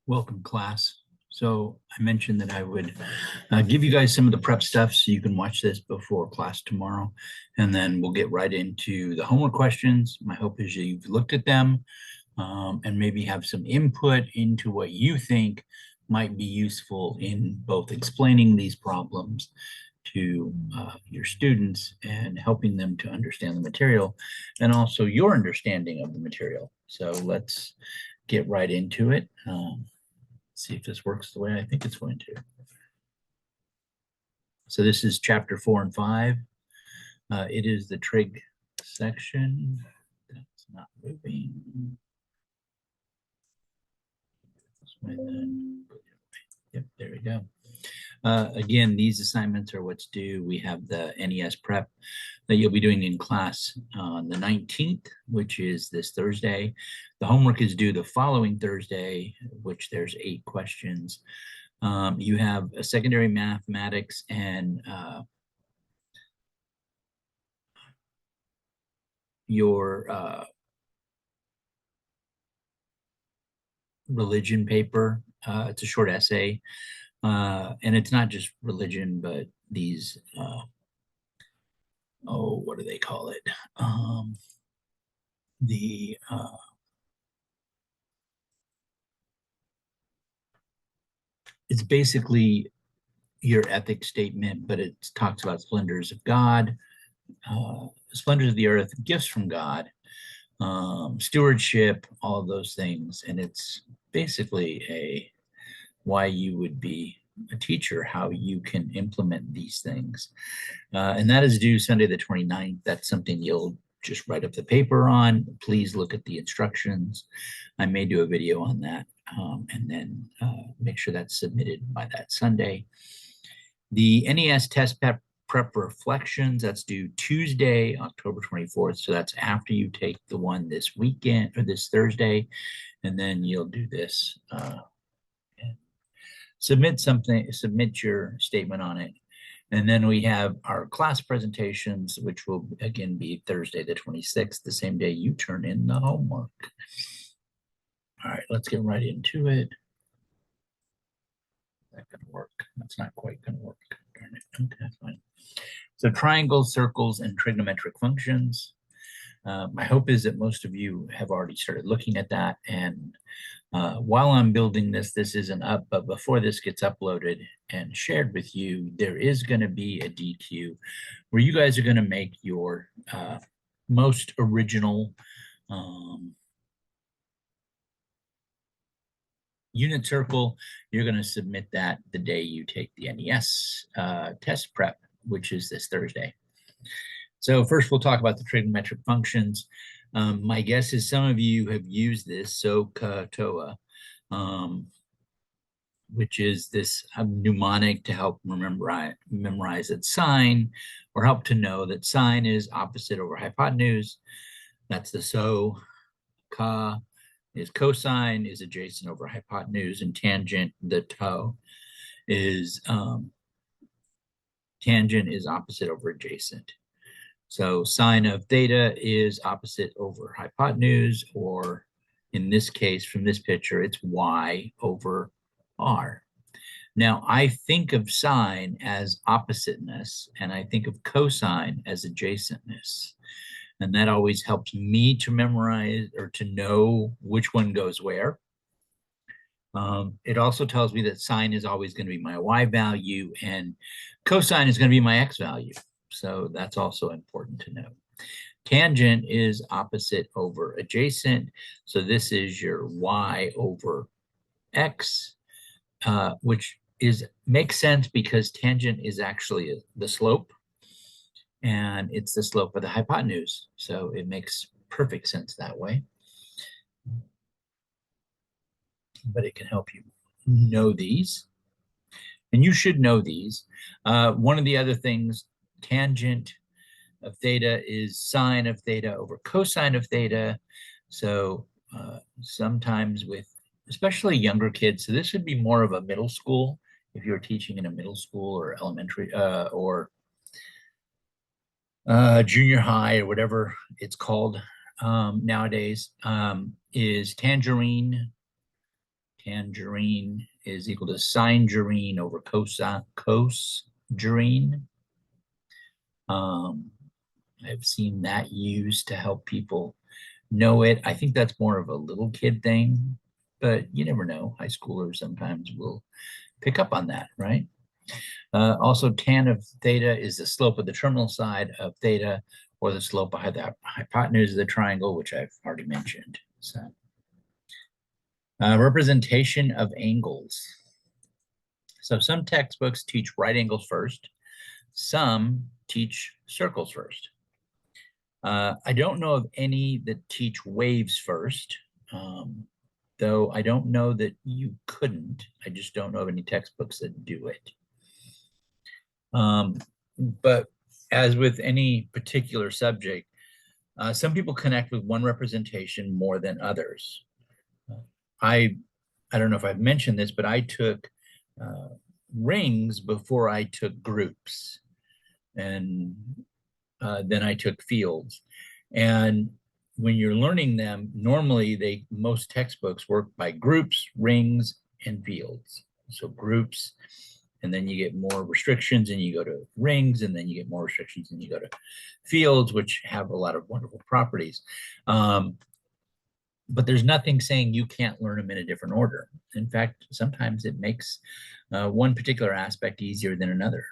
Welcome, class. So I mentioned that I would give you guys some of the prep stuff so you can watch this before class tomorrow, and then we'll get right into the homework questions. My hope is that you've looked at them and maybe have some input into what you think might be useful in both explaining these problems to your students and helping them to understand the material, and also your understanding of the material. So let's get right into it. See if this works the way I think it's going to. So this is chapter 4 and 5. It is the trig section. That's not moving. This way then. Yep, there we go. Again, these assignments are what's due. We have the NES prep that you'll be doing in class on the 19th, which is this Thursday. The homework is due the following Thursday, which there's 8 questions. You have a secondary mathematics and your religion paper. It's a short essay, and it's not just religion, but these, what do they call it? It's basically your ethics statement, but it talks about splendors of God, splendors of the earth, gifts from God, stewardship, all of those things. And it's basically why you would be a teacher, how you can implement these things. And that is due Sunday the 29th. That's something you'll just write up the paper on. Please look at the instructions. I may do a video on that, and then make sure that's submitted by that Sunday. The NES test prep reflections, that's due Tuesday, October 24th. So that's after you take the one this weekend or this Thursday, and then you'll do this. Submit your statement on it. And then we have our class presentations, which will again be Thursday the 26th, the same day you turn in the homework. All right, let's get right into it. That's gonna work. That's not quite gonna work. Darn it. Okay, fine. So triangles, circles, and trigonometric functions. My hope is that most of you have already started looking at that. And while I'm building this, this isn't up, but before this gets uploaded and shared with you, there is going to be a DQ where you guys are going to make your most original unit circle. You're going to submit that the day you take the NES test prep, which is this Thursday. So first we'll talk about the trigonometric functions. My guess is some of you have used this SOHCAHTOA, which is this mnemonic to help memorize its sine, or help to know that sine is opposite over hypotenuse. That's the SO. Ca is cosine, is adjacent over hypotenuse, and tangent, the TO, is tangent is opposite over adjacent. So sine of theta is opposite over hypotenuse, or in this case, from this picture, it's y over r. Now, I think of sine as oppositeness, and I think of cosine as adjacentness. And that always helps me to memorize or to know which one goes where. It also tells me that sine is always going to be my y value, and cosine is going to be my x value. So that's also important to know. Tangent is opposite over adjacent. So this is your y over x, which makes sense because tangent is actually the slope, and it's the slope of the hypotenuse. So it makes perfect sense that way. But it can help you know these. And you should know these. One of the other things, tangent of theta is sine of theta over cosine of theta. So sometimes with especially younger kids, so this would be more of a middle school, if you're teaching in a middle school or elementary or junior high or whatever it's called nowadays, is tangerine, Tangerine is equal to singerine over cosgerine. I've seen that used to help people know it. I think that's more of a little kid thing, but you never know. High schoolers sometimes will pick up on that, right? Also, tan of theta is the slope of the terminal side of theta, or the slope of the hypotenuse of the triangle, which I've already mentioned. So, representation of angles. So some textbooks teach right angles first. Some teach circles first. I don't know of any that teach waves first, though I don't know that you couldn't. I just don't know of any textbooks that do it. But as with any particular subject, some people connect with one representation more than others. I don't know if I've mentioned this, but I took rings before I took groups, and then I took fields. And when you're learning them, normally most textbooks work by groups, rings, and fields. So groups, and then you get more restrictions and you go to rings, and then you get more restrictions and you go to fields, which have a lot of wonderful properties. But there's nothing saying you can't learn them in a different order. In fact, sometimes it makes one particular aspect easier than another.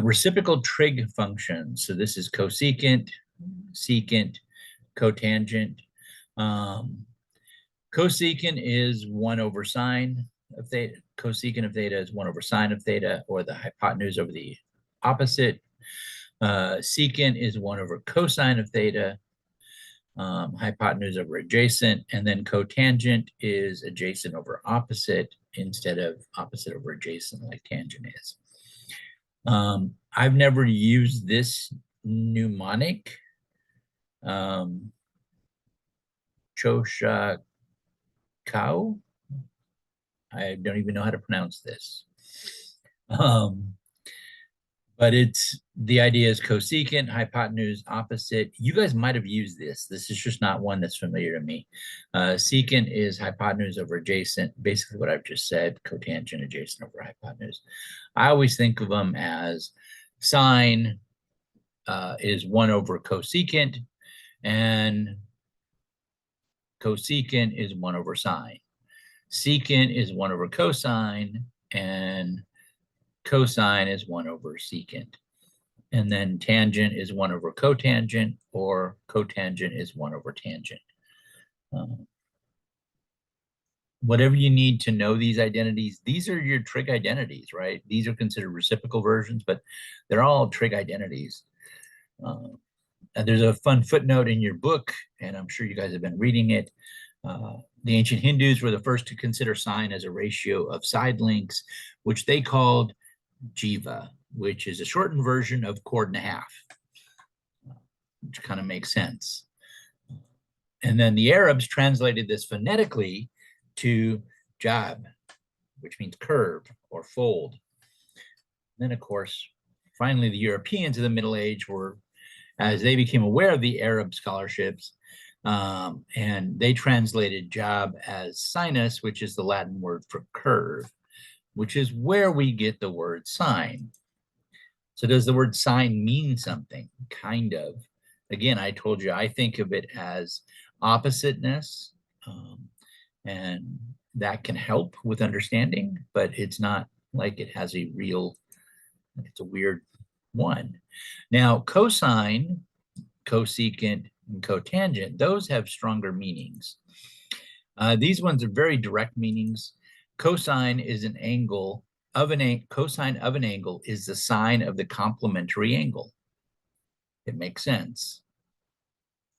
Reciprocal trig functions. So this is cosecant, secant, cotangent. Cosecant is 1 over sine of theta. Cosecant of theta is 1 over sine of theta, or the hypotenuse over the opposite. Secant is 1 over cosine of theta, hypotenuse over adjacent, and then cotangent is adjacent over opposite instead of opposite over adjacent like tangent is. I've never used this mnemonic. Chosha Cow. I don't even know how to pronounce this. But the idea is cosecant, hypotenuse, opposite. You guys might have used this. This is just not one that's familiar to me. Secant is hypotenuse over adjacent, basically what I've just said, cotangent, adjacent over hypotenuse. I always think of them as sine is 1 over cosecant, and cosecant is 1 over sine. Secant is 1 over cosine, and cosine is 1 over secant. And then tangent is 1 over cotangent, or cotangent is 1 over tangent. Whatever you need to know these identities, these are your trig identities, right? These are considered reciprocal versions, but they're all trig identities. And there's a fun footnote in your book, and I'm sure you guys have been reading it. The ancient Hindus were the first to consider sine as a ratio of side lengths, which they called jiva, which is a shortened version of cord and a half, which kind of makes sense. And then the Arabs translated this phonetically to jab, which means curve or fold. And then, of course, finally, the Europeans of the Middle Age were, as they became aware of the Arab scholarships, and they translated jab as sinus, which is the Latin word for curve, which is where we get the word sine. So does the word sine mean something? Kind of. Again, I told you, I think of it as oppositeness, and that can help with understanding, but it's not like it has a real, it's a weird one. Now, cosine, cosecant, and cotangent, those have stronger meanings. These ones are very direct meanings. Cosine is an angle of cosine of an angle is the sine of the complementary angle. It makes sense.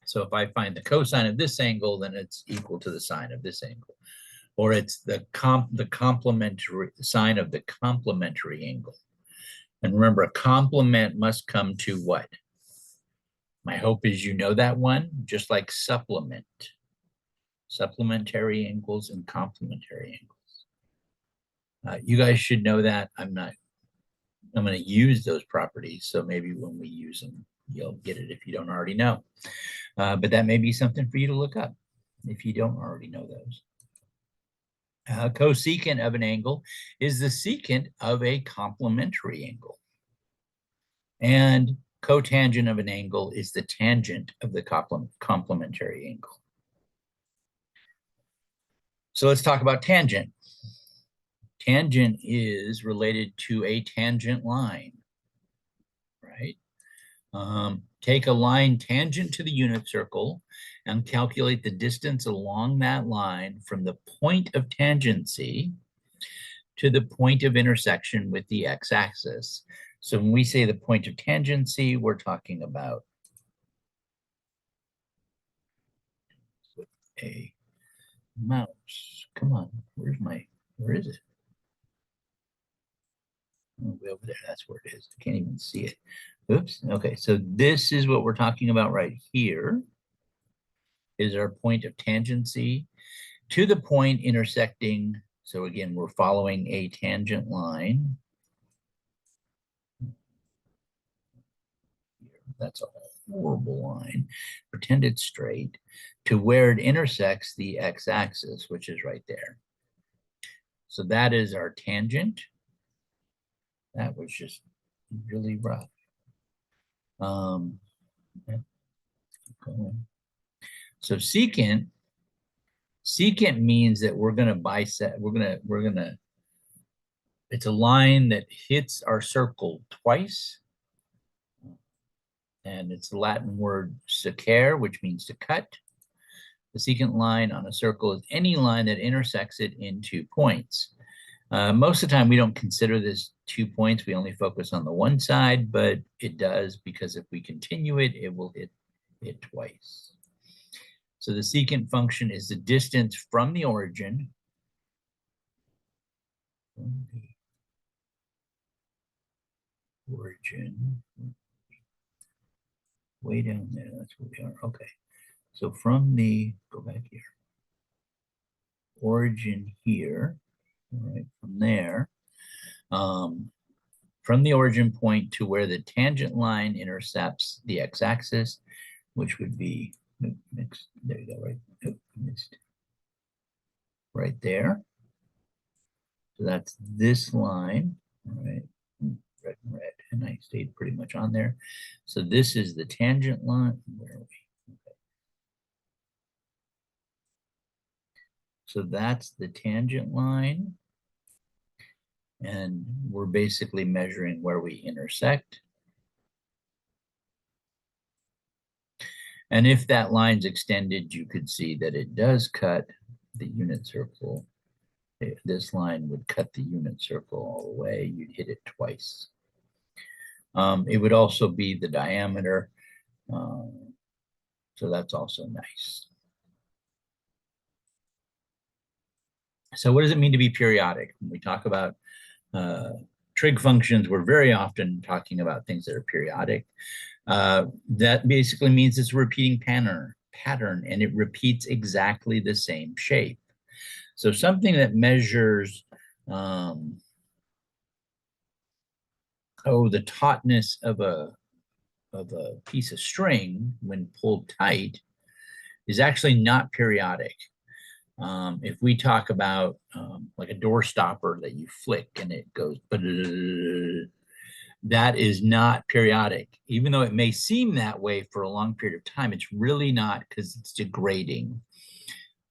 So if I find the cosine of this angle, then it's equal to the sine of this angle, or it's the complementary sine of the complementary angle. And remember, a complement must come to what? My hope is you know that one, just like supplement. Supplementary angles and complementary angles. You guys should know that. I'm going to use those properties, so maybe when we use them, you'll get it if you don't already know. But that may be something for you to look up. if you don't already know those. Cosecant of an angle is the secant of a complementary angle. And cotangent of an angle is the tangent of the complementary angle. So let's talk about tangent. Tangent is related to a tangent line, right? Take a line tangent to the unit circle and calculate the distance along that line from the point of tangency to the point of intersection with the x-axis. So when we say the point of tangency, we're talking about with a mouse. Come on, where is it? Oh, way over there, that's where it is. I can't even see it. Oops, okay, so this is what we're talking about right here, is our point of tangency to the point intersecting. So again, we're following a tangent line. That's a horrible line. Pretend it's straight to where it intersects the x-axis, which is right there. So that is our tangent. That was just really rough. So secant means that we're going to bisect. It's a line that hits our circle twice. And it's the Latin word secare, which means to cut. The secant line on a circle is any line that intersects it in 2 points. Most of the time, we don't consider this 2 points. We only focus on the one side, but it does, because if we continue it, it will hit it twice. So the secant function is the distance from the origin way down there. That's where we are. Okay. So from the, go back here, origin here, all right, from there, from the origin point to where the tangent line intercepts the x-axis, which would be mixed. There you go, right? Missed. Right there. So that's this line, all right? Red and red, and I stayed pretty much on there. So this is the tangent line. Where are we? Okay. So that's the tangent line. And we're basically measuring where we intersect. And if that line's extended, you could see that it does cut the unit circle. This line would cut the unit circle all the way. You'd hit it twice. It would also be the diameter. So that's also nice. So what does it mean to be periodic? When we talk about trig functions, we're very often talking about things that are periodic. That basically means it's a repeating pattern, and it repeats exactly the same shape. So something that measures the tautness of a piece of string when pulled tight is actually not periodic. If we talk about like a door stopper that you flick and it goes, that is not periodic. Even though it may seem that way for a long period of time, it's really not, because it's degrading.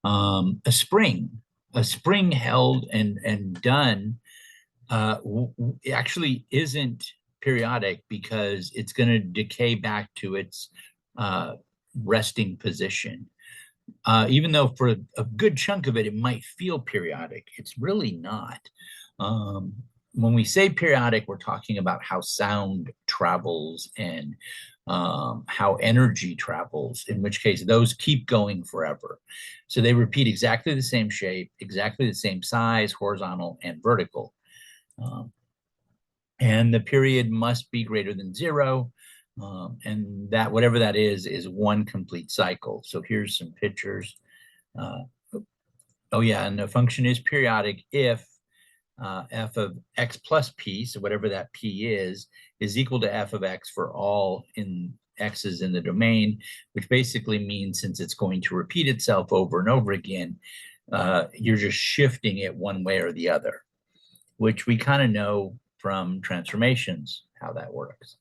A spring held and done actually isn't periodic, because it's going to decay back to its resting position. Even though for a good chunk of it, it might feel periodic, it's really not. When we say periodic, we're talking about how sound travels and how energy travels, in which case those keep going forever. So they repeat exactly the same shape, exactly the same size, horizontal and vertical. And the period must be greater than 0. And that, whatever that is one complete cycle. So here's some pictures. Oh yeah, and the function is periodic if f of x plus p, so whatever that p is equal to f of x for all in x's in the domain, which basically means since it's going to repeat itself over and over again, you're just shifting it one way or the other, which we kind of know from transformations how that works.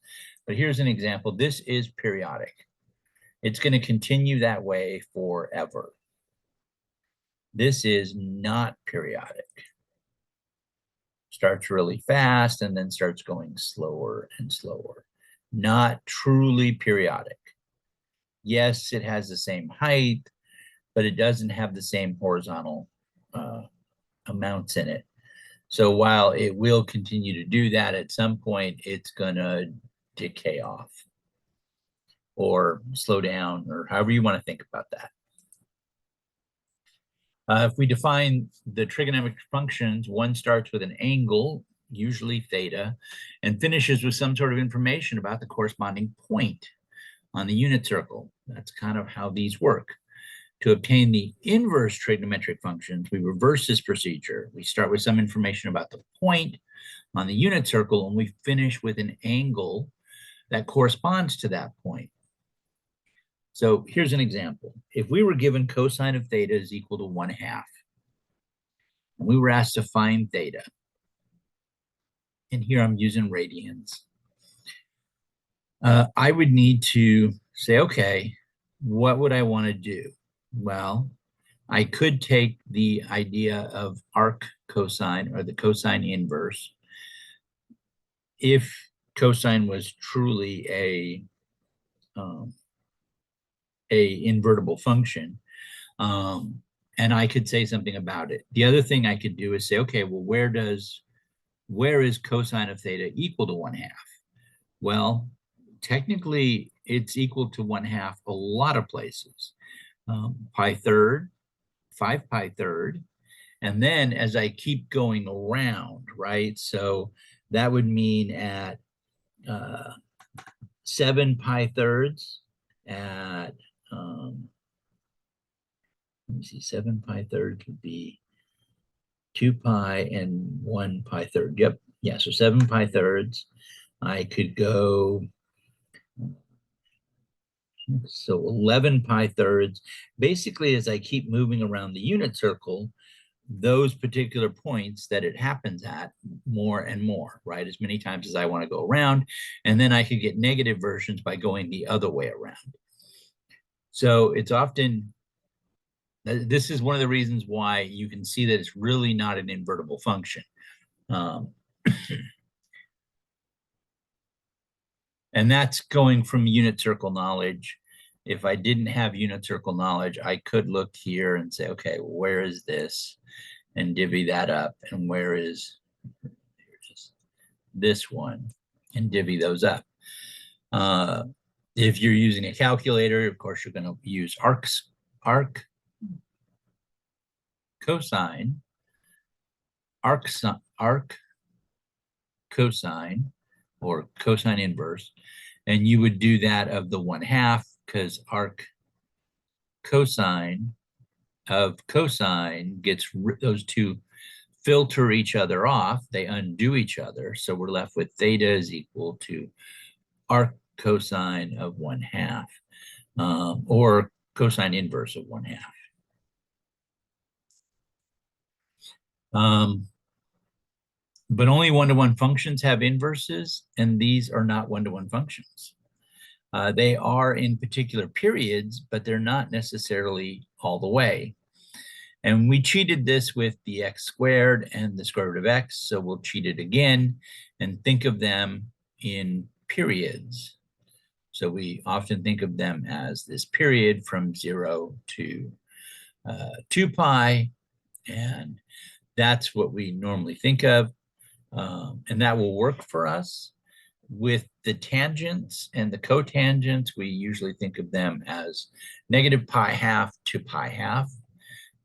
But here's an example. This is periodic. It's going to continue that way forever. This is not periodic. Starts really fast and then starts going slower and slower. Not truly periodic. Yes, it has the same height, but it doesn't have the same horizontal amounts in it. So while it will continue to do that, at some point it's going to decay off or slow down, or however you want to think about that. If we define the trigonometric functions, one starts with an angle, usually theta, and finishes with some sort of information about the corresponding point on the unit circle. That's kind of how these work. To obtain the inverse trigonometric functions, we reverse this procedure. We start with some information about the point on the unit circle, and we finish with an angle that corresponds to that point. So here's an example. If we were given cosine of theta is equal to 1/2, and we were asked to find theta, and here I'm using radians, I would need to say, okay, what would I want to do? Well, I could take the idea of arc cosine, or the cosine inverse, if cosine was truly a invertible function, and I could say something about it. The other thing I could do is say, okay, well, where is cosine of theta equal to 1/2? Well, technically, it's equal to 1/2 a lot of places. Pi third, 5 pi third, and then as I keep going around, right? So that would mean at 7 pi thirds, at let me see, 7 pi thirds would be 2 pi and 1 pi third. Yep, yeah, so 7 pi thirds. I could go, so 11 pi thirds. Basically, as I keep moving around the unit circle, those particular points that it happens at more and more, right? As many times as I want to go around. And then I could get negative versions by going the other way around. So it's often, this is one of the reasons why you can see that it's really not an invertible function. And that's going from unit circle knowledge. If I didn't have unit circle knowledge, I could look here and say, okay, where is this? And divvy that up. And where is this one? And divvy those up. If you're using a calculator, of course, you're going to use arc cosine, arc cosine, or cosine inverse, and you would do that of the 1/2, because arc cosine of cosine gets, those two filter each other off, they undo each other, so we're left with theta is equal to arc cosine of 1/2, or cosine inverse of 1/2. But only one-to-one functions have inverses, and these are not one-to-one functions. They are in particular periods, but they're not necessarily all the way. And we cheated this with the x squared and the square root of x, so we'll cheat it again and think of them in periods. So we often think of them as this period from 0 to 2 pi, and that's what we normally think of. And that will work for us. With the tangents and the cotangents, we usually think of them as negative pi half to pi half,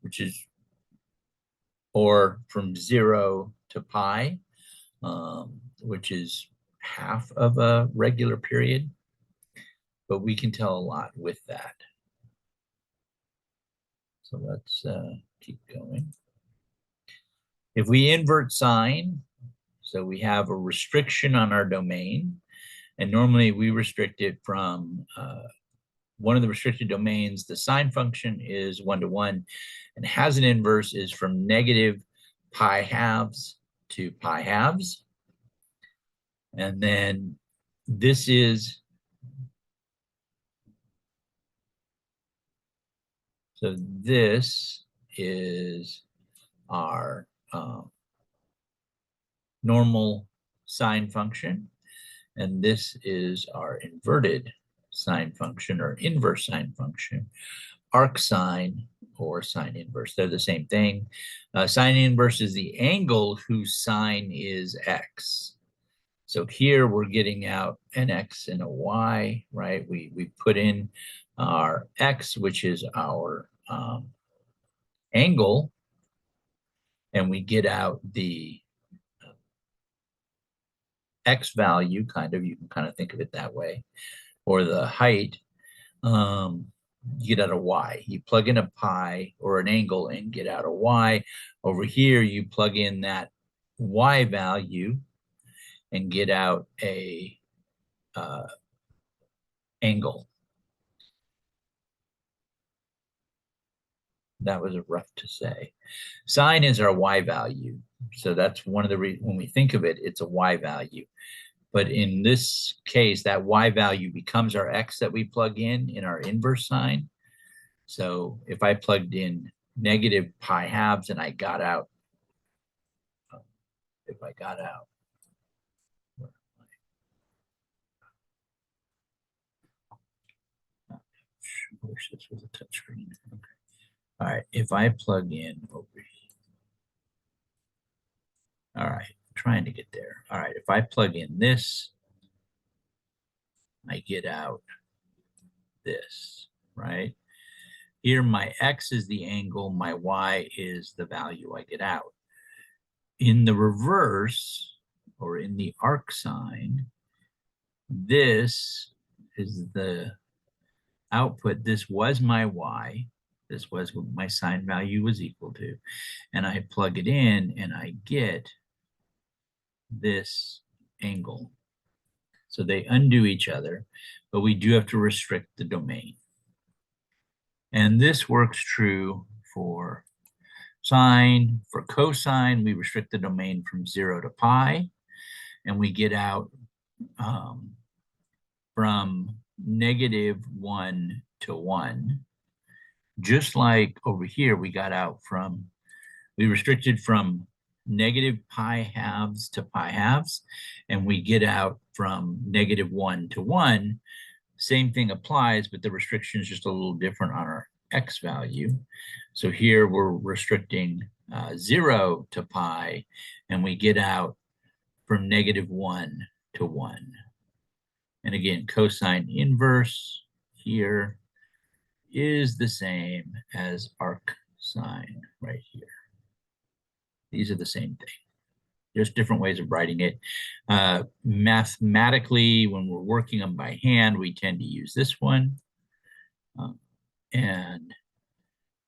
which is, or from 0 to pi, which is half of a regular period. But we can tell a lot with that. So let's keep going. If we invert sine, so we have a restriction on our domain, And normally we restrict it from one of the restricted domains. The sine function is 1-to-1 and has an inverse is from negative pi halves to pi halves. And then this is, so this is our normal sine function, and this is our inverted sine function or inverse sine function, arc sine or sine inverse. They're the same thing. Sine inverse is the angle whose sine is x. So here we're getting out an x and a y, right? We put in our x, which is our angle, and we get out the x value, kind of, you can kind of think of it that way, or the height. You get out a y. You plug in a pi or an angle and get out a y. Over here, you plug in that y value and get out a angle. That was rough to say. Sine is our y value. So that's one of the reasons when we think of it, it's a y value. But in this case, that y value becomes our x that we plug in our inverse sine. So if I plugged in negative pi halves and I got out, if I got out, I wish this was a touchscreen. Okay. All right, if I plug in over here, all right, trying to get there. All right, if I plug in this, I get out this, right? Here, my x is the angle, my y is the value I get out. In the reverse, or in the arc sine, this is the output. This was my y. This was what my sine value was equal to. And I plug it in and I get this angle. So they undo each other, but we do have to restrict the domain. And this works true for sine. For cosine, we restrict the domain from 0 to pi, and we get out from negative 1 to 1. Just like over here, we restricted from negative pi halves to pi halves, and we get out from negative 1 to 1. Same thing applies, but the restriction is just a little different on our x value. So here we're restricting 0 to pi, and we get out from negative 1 to 1. And again, cosine inverse here is the same as arc sine right here. These are the same thing. There's different ways of writing it. Mathematically, when we're working them by hand, we tend to use this one. And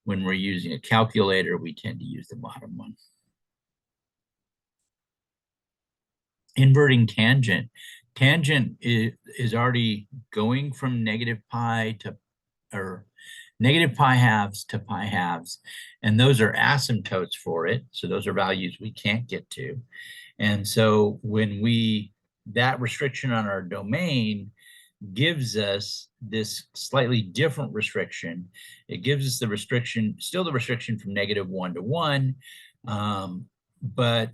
when we're using a calculator, we tend to use the bottom one. Inverting tangent. Tangent is already going from negative pi to, or negative pi halves to pi halves. And those are asymptotes for it. So those are values we can't get to. And so when that restriction on our domain gives us this slightly different restriction. It gives us the restriction, still the restriction from negative 1 to 1, but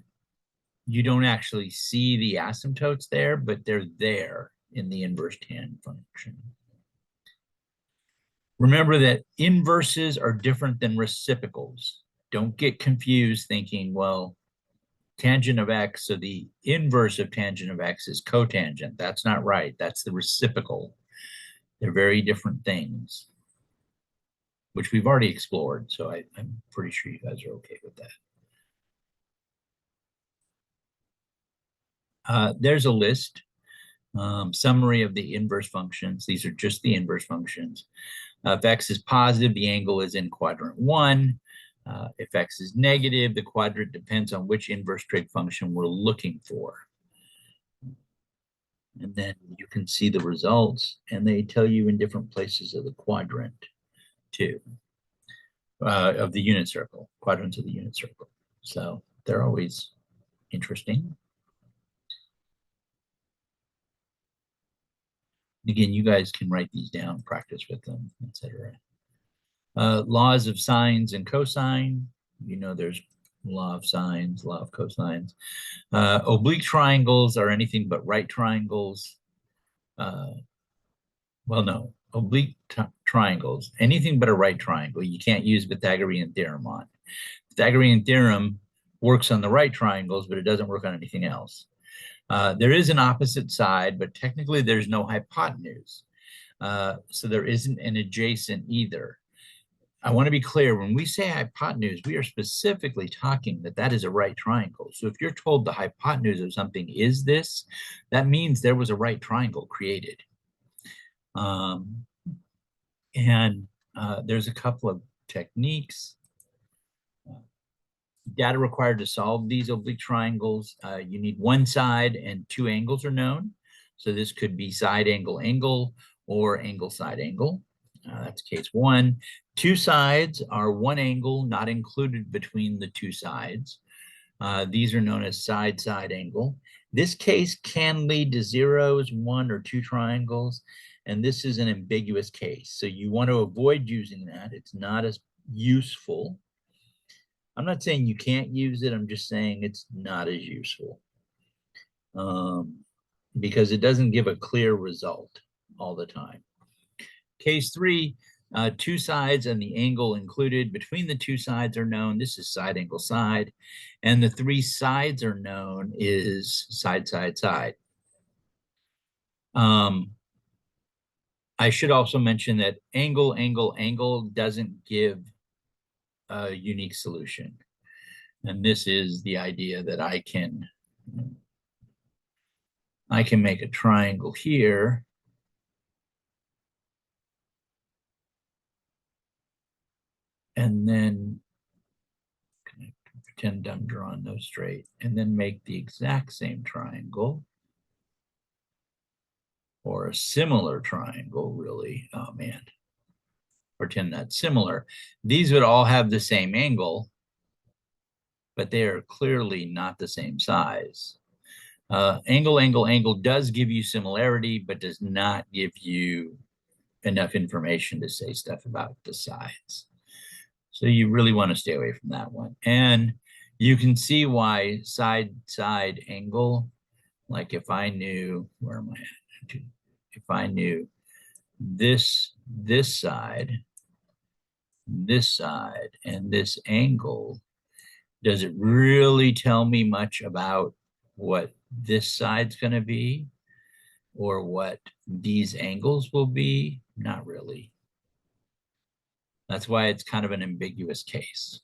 you don't actually see the asymptotes there, but they're there in the inverse tan function. Remember that inverses are different than reciprocals. Don't get confused thinking, well, tangent of x, so the inverse of tangent of x is cotangent. That's not right. That's the reciprocal. They're very different things, which we've already explored. So I'm pretty sure you guys are okay with that. There's a list, summary of the inverse functions. These are just the inverse functions. If x is positive, the angle is in quadrant 1. If x is negative, the quadrant depends on which inverse trig function we're looking for. And then you can see the results, and they tell you in different places of the quadrant too, of the unit circle, quadrants of the unit circle. So they're always interesting. Again, you guys can write these down, practice with them, etc. Laws of sines and cosine. You know, there's law of sines, law of cosines. Oblique triangles are anything but right triangles. Well, no, oblique triangles, anything but a right triangle, you can't use Pythagorean theorem on. Pythagorean theorem works on the right triangles, but it doesn't work on anything else. There is an opposite side, but technically there's no hypotenuse. So there isn't an adjacent either. I want to be clear, when we say hypotenuse, we are specifically talking that that is a right triangle. So if you're told the hypotenuse of something is this, that means there was a right triangle created. And there's a couple of techniques. Data required to solve these oblique triangles, you need one side and two angles are known. So this could be side angle angle or angle side angle. That's case one. Two sides are one angle not included between the two sides. These are known as side side angle. This case can lead to zeros, one or two triangles, and this is an ambiguous case. So you want to avoid using that. It's not as useful. I'm not saying you can't use it. I'm just saying it's not as useful because it doesn't give a clear result all the time. Case three, two sides and the angle included between the two sides are known. This is side angle side. And the three sides are known is side, side, side. I should also mention that angle, angle, angle doesn't give a unique solution. And this is the idea that I can make a triangle here. And then pretend I'm drawing those straight, and then make the exact same triangle or a similar triangle, really. Oh man, pretend that's similar. These would all have the same angle, but they are clearly not the same size. Angle, angle, angle does give you similarity, but does not give you enough information to say stuff about the sides. So you really want to stay away from that one. And you can see why side, side angle, like if I knew, where am I at? If I knew this side, and this angle, does it really tell me much about what this side's going to be or what these angles will be? Not really. That's why it's kind of an ambiguous case.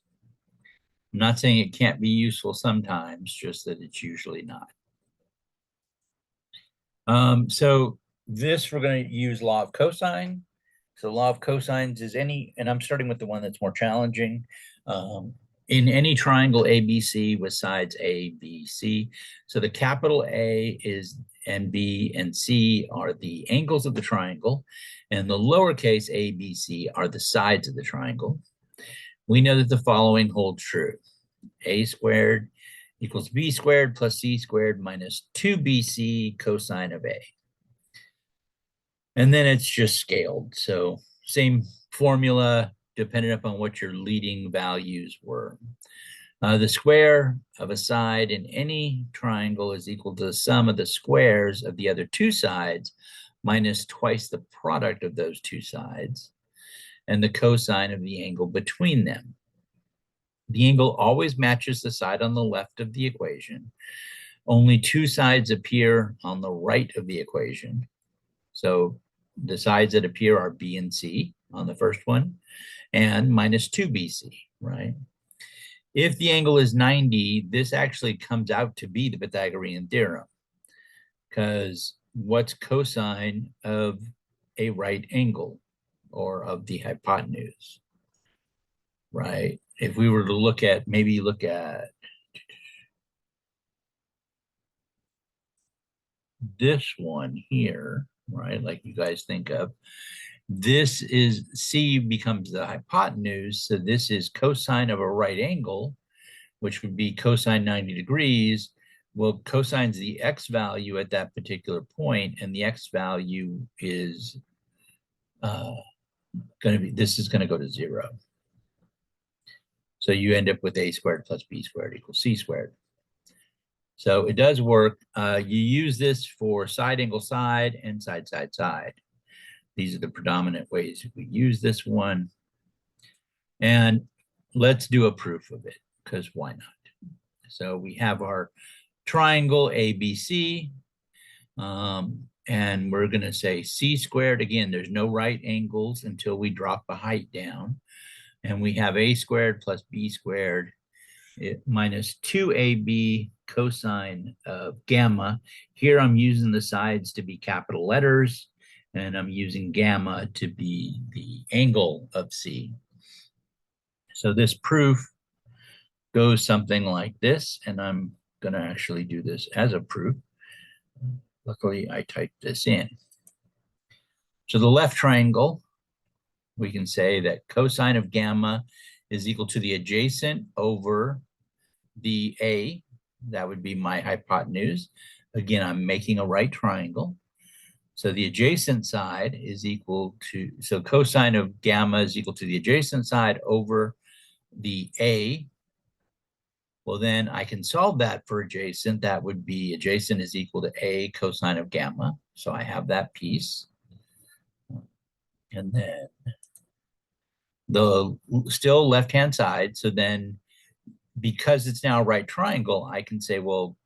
I'm not saying it can't be useful sometimes, just that it's usually not. So this, we're going to use law of cosine. So law of cosines is any, and I'm starting with the one that's more challenging. In any triangle ABC with sides A, B, C. So the capital A is, and B and C are the angles of the triangle, and the lowercase a, B, C are the sides of the triangle. We know that the following hold true. A squared equals B squared plus C squared minus 2BC cosine of A. And then it's just scaled. So same formula depending upon what your leading values were. The square of a side in any triangle is equal to the sum of the squares of the other two sides minus twice the product of those two sides and the cosine of the angle between them. The angle always matches the side on the left of the equation. Only two sides appear on the right of the equation. So the sides that appear are B and C on the first one, and minus 2BC, right? If the angle is 90, this actually comes out to be the Pythagorean theorem, because what's cosine of a right angle or of the hypotenuse, right? If we were to look at, maybe look at this one here, right, like you guys think of, this is C becomes the hypotenuse. So this is cosine of a right angle, which would be cosine 90 degrees. Well, cosine's the x value at that particular point, and the x value is going to be, this is going to go to 0. So you end up with a squared plus b squared equals c squared. So it does work. You use this for side angle side and side side side. These are the predominant ways we use this one. And let's do a proof of it, because why not? So we have our triangle ABC, and we're going to say c squared. Again, there's no right angles until we drop the height down. And we have a squared plus b squared minus 2ab cosine of gamma. Here I'm using the sides to be capital letters, and I'm using gamma to be the angle of C. So this proof goes something like this, and I'm going to actually do this as a proof. Luckily, I typed this in. So the left triangle, we can say that cosine of gamma is equal to the adjacent over the A. That would be my hypotenuse. Again, I'm making a right triangle. So the adjacent side is equal to, so cosine of gamma is equal to the adjacent side over the A. Well, then I can solve that for adjacent. That would be adjacent is equal to A cosine of gamma. So I have that piece. And then the still left-hand side. So then because it's now a right triangle, I can say, well,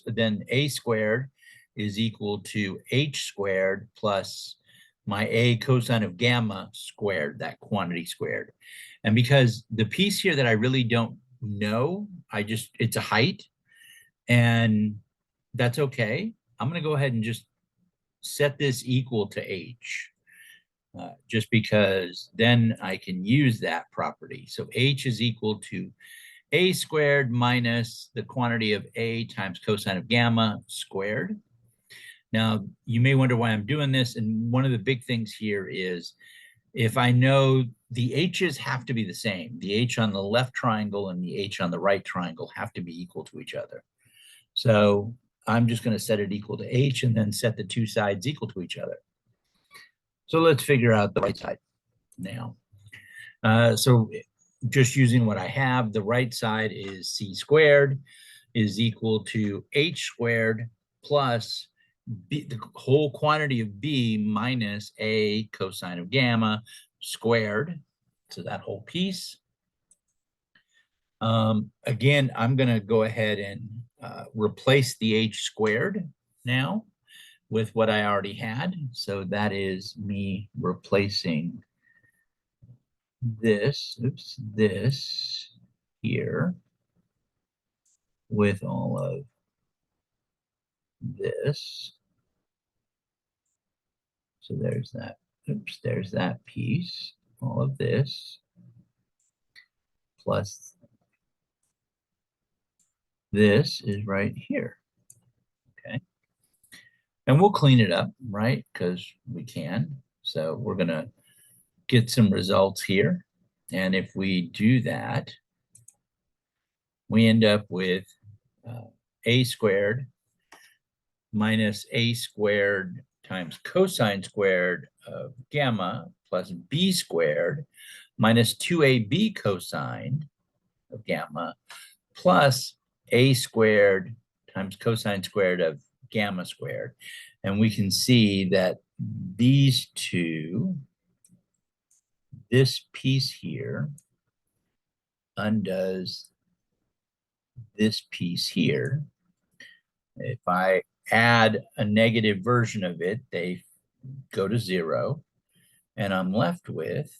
then a squared is equal to h squared plus my a cosine of gamma squared, that quantity squared. And because the piece here that I really don't know, it's a height, and that's okay. I'm going to go ahead and just set this equal to h, just because then I can use that property. So h is equal to a squared minus the quantity of a times cosine of gamma squared. Now, you may wonder why I'm doing this. And one of the big things here is if I know the h's have to be the same, the h on the left triangle and the h on the right triangle have to be equal to each other. So I'm just going to set it equal to h and then set the two sides equal to each other. So let's figure out the right side now. So just using what I have, the right side is c squared is equal to h squared plus B, the whole quantity of b minus a cosine of gamma squared. So that whole piece. Again, I'm going to go ahead and replace the h squared now with what I already had. So that is me replacing this here with all of this. So there's that, there's that piece, all of this, plus this is right here, okay? And we'll clean it up, right? Because we can. So we're gonna get some results here. And if we do that, we end up with a squared minus a squared times cosine squared of gamma plus b squared minus 2ab cosine of gamma plus a squared times cosine squared of gamma squared. And we can see that these two, this piece here undoes this piece here. If I add a negative version of it, they go to 0. And I'm left with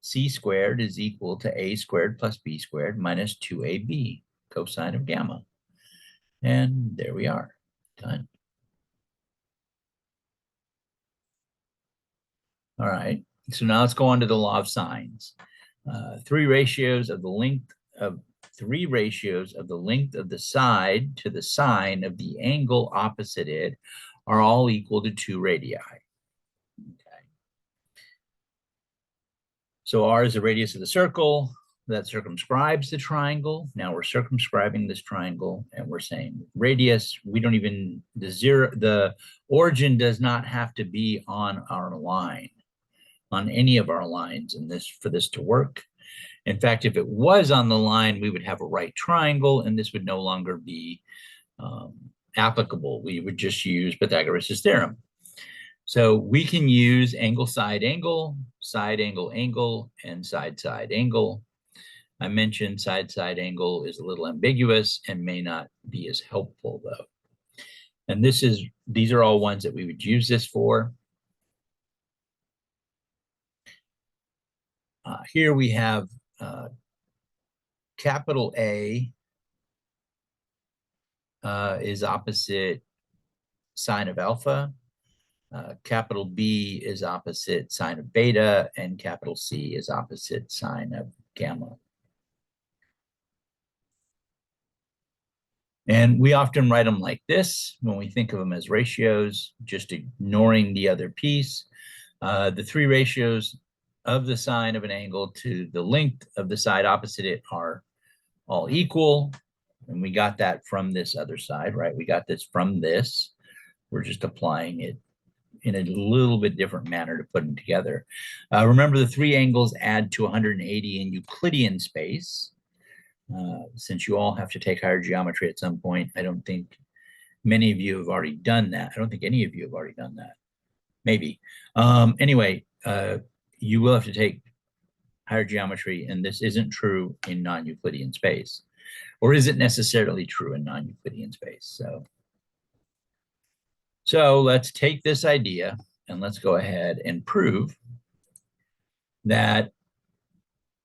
c squared is equal to a squared plus b squared minus 2ab cosine of gamma. And there we are, done. All right, so now let's go on to the law of sines. 3 ratios of the length of three ratios of the length of the side to the sine of the angle opposite it are all equal to 2 radii. Okay. So r is the radius of the circle that circumscribes the triangle. Now we're circumscribing this triangle and we're saying radius, we don't even, the origin does not have to be on our line, on any of our lines in this, for this to work. In fact, if it was on the line, we would have a right triangle and this would no longer be applicable. We would just use Pythagoras' theorem. So we can use angle, side angle, angle, and side angle. I mentioned side angle is a little ambiguous and may not be as helpful though. And these are all ones that we would use this for. Here we have capital A is opposite sine of alpha. Capital B is opposite sine of beta, and capital C is opposite sine of gamma. And we often write them like this when we think of them as ratios, just ignoring the other piece. The three ratios of the sine of an angle to the length of the side opposite it are all equal. And we got that from this other side, right? We got this from this. We're just applying it in a little bit different manner to put them together. Remember, the three angles add to 180 in Euclidean space. Since you all have to take higher geometry at some point, I don't think many of you have already done that. I don't think any of you have already done that. Maybe. Anyway, you will have to take higher geometry, and this isn't true in non-Euclidean space, or isn't necessarily true in non-Euclidean space. So let's take this idea and let's go ahead and prove that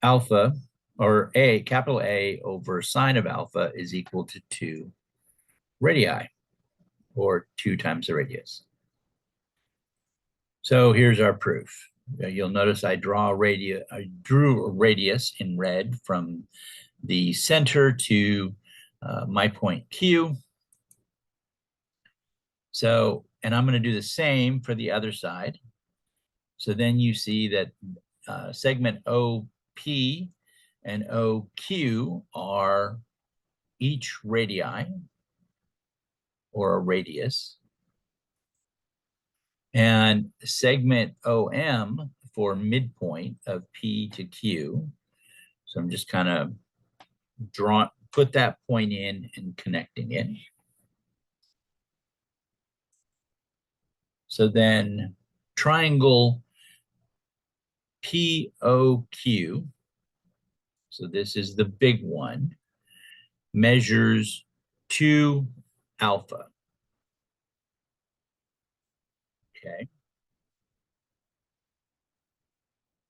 alpha, or A, capital A over sine of alpha is equal to 2 radii, or 2 times the radius. So here's our proof. You'll notice I drew a radius in red from the center to my point Q. So, and I'm going to do the same for the other side. So then you see that segment OP and OQ are each radii, or a radius. And segment OM for midpoint of P to Q. So I'm just kind of put that point in and connecting it. So then triangle POQ, so this is the big one, measures 2 alpha. Okay.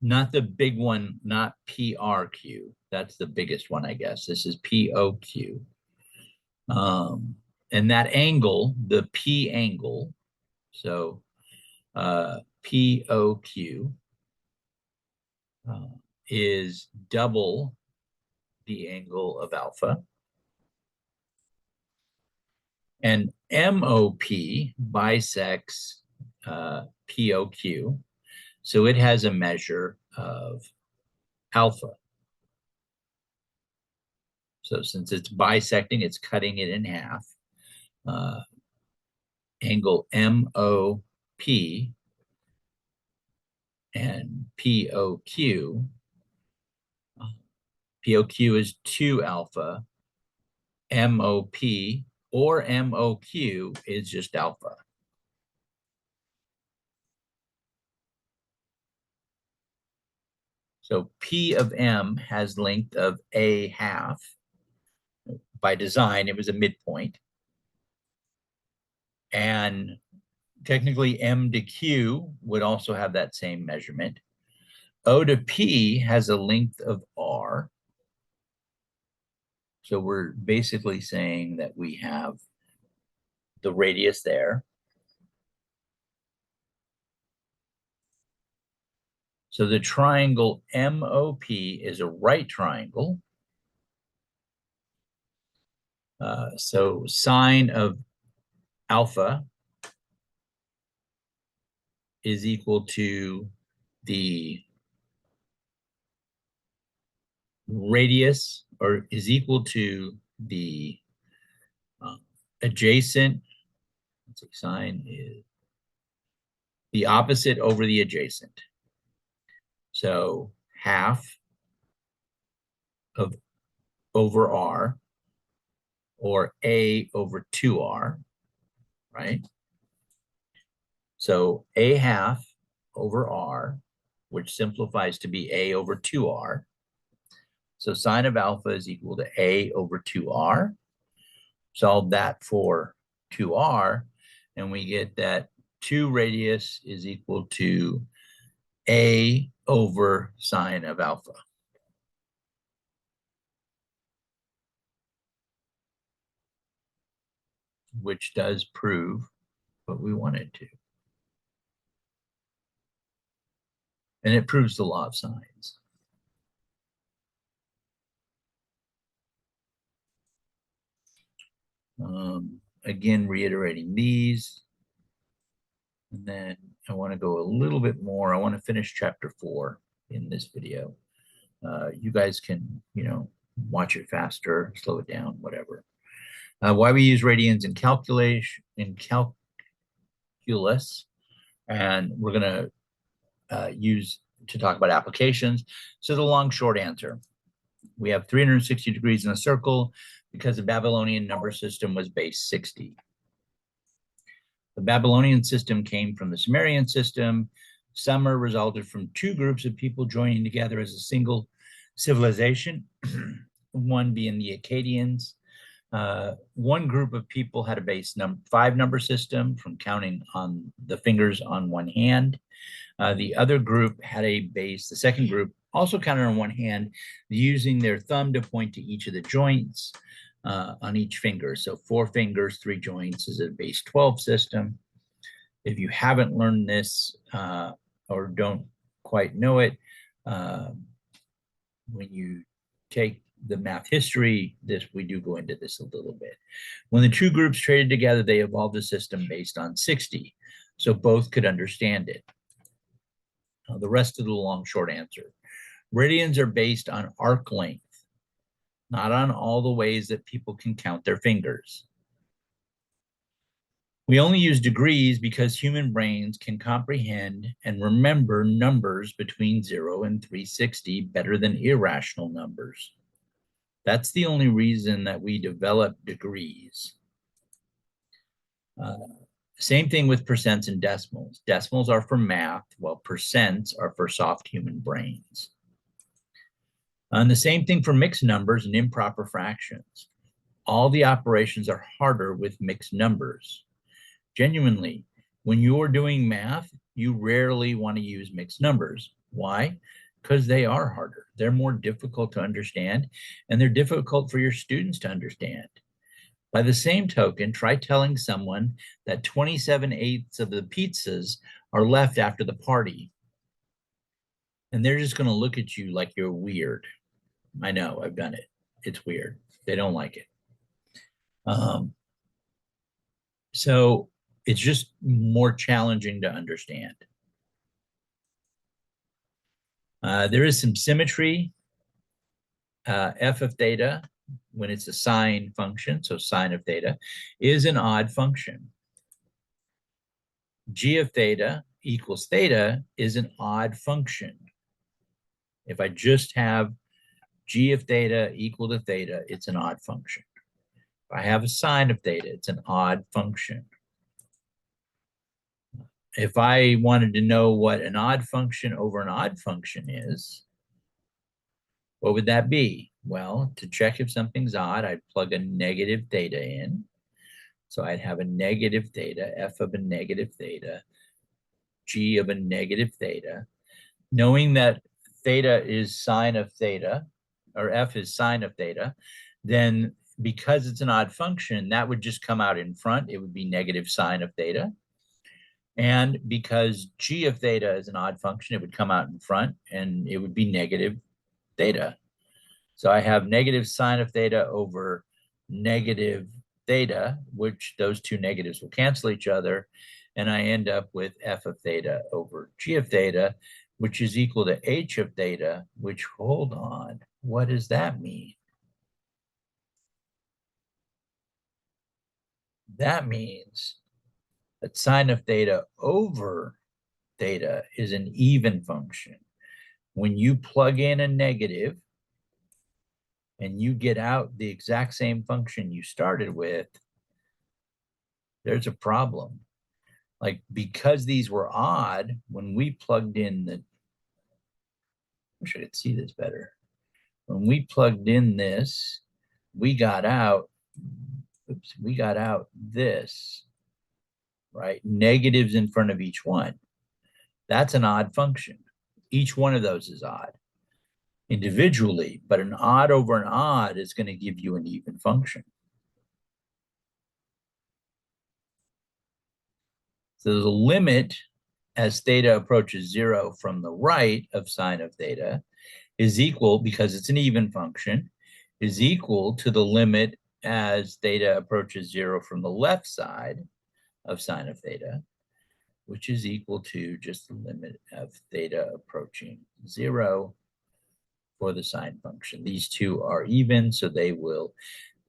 Not the big one, not PRQ. That's the biggest one, I guess. This is POQ. And that angle, the P angle, so POQ is double the angle of alpha. And MOP bisects POQ. So it has a measure of alpha. So since it's bisecting, it's cutting it in half. Angle MOP and POQ. POQ is 2 alpha. MOP or MOQ is just alpha. So P of M has length of A half. By design, it was a midpoint. And technically M to Q would also have that same measurement. O to P has a length of R. So we're basically saying that we have the radius there. So the triangle MOP is a right triangle. So sine of alpha is equal to the radius, or is equal to the adjacent. Let's see, sine is the opposite over the adjacent. So half of over r, or a over 2r, right? So a half over r, which simplifies to be a over 2r. So sine of alpha is equal to a over 2r. Solve that for 2r, and we get that 2 radius is equal to a over sine of alpha, which does prove what we wanted to. And it proves the law of sines. Again, reiterating these. And then I want to go a little bit more. I want to finish chapter 4 in this video. You guys can, watch it faster, slow it down, whatever. Why we use radians in calculus, and we're going to use to talk about applications. So the long short answer, we have 360 degrees in a circle because the Babylonian number system was base 60. The Babylonian system came from the Sumerian system. Sumer resulted from 2 groups of people joining together as a single civilization, one being the Akkadians. One group of people had a base 5 number system from counting on the fingers on one hand. The other group had a base, the second group also counted on one hand, using their thumb to point to each of the joints on each finger. So 4 fingers, 3 joints is a base 12 system. If you haven't learned this or don't quite know it, when you take the math history, we do go into this a little bit. When the 2 groups traded together, they evolved a system based on 60, so both could understand it. The rest of the long short answer. Radians are based on arc length, not on all the ways that people can count their fingers. We only use degrees because human brains can comprehend and remember numbers between 0 and 360 better than irrational numbers. That's the only reason that we develop degrees. Same thing with percents and decimals. Decimals are for math, while percents are for soft human brains. And the same thing for mixed numbers and improper fractions. All the operations are harder with mixed numbers. Genuinely, when you're doing math, you rarely want to use mixed numbers. Why? Because they are harder. They're more difficult to understand, and they're difficult for your students to understand. By the same token, try telling someone that 27/8 of the pizzas are left after the party, and they're just going to look at you like you're weird. I know, I've done it. It's weird. They don't like it. So it's just more challenging to understand. There is some symmetry. F of theta, when it's a sine function, so sine of theta, is an odd function. G of theta equals theta is an odd function. If I just have G of theta equal to theta, it's an odd function. If I have a sine of theta, it's an odd function. If I wanted to know what an odd function over an odd function is, what would that be? Well, to check if something's odd, I'd plug a negative theta in. So I'd have a negative theta, f of a negative theta, g of a negative theta. Knowing that theta is sine of theta, or f is sine of theta, then because it's an odd function, that would just come out in front. It would be negative sine of theta. And because g of theta is an odd function, it would come out in front, and it would be negative theta. So I have negative sine of theta over negative theta, which those two negatives will cancel each other, and I end up with f of theta over g of theta, which is equal to h of theta, which, hold on, what does that mean? That means that sine of theta over theta is an even function. When you plug in a negative and you get out the exact same function you started with, there's a problem. Like, because these were odd, when we plugged in the, I wish I could see this better. When we plugged in this, we got out, we got out this, right? Negatives in front of each one. That's an odd function. Each one of those is odd individually, but an odd over an odd is going to give you an even function. So the limit as theta approaches 0 from the right of sine of theta is equal, because it's an even function, is equal to the limit as theta approaches 0 from the left side of sine of theta, which is equal to just the limit of theta approaching 0 for the sine function. These two are even, so they will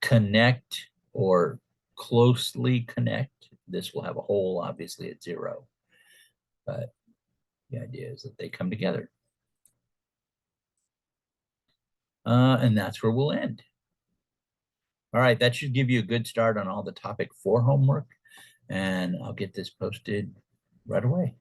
connect or closely connect. This will have a hole, obviously, at 0. But the idea is that they come together. And that's where we'll end. All right, that should give you a good start on all the topic 4 homework. And I'll get this posted right away.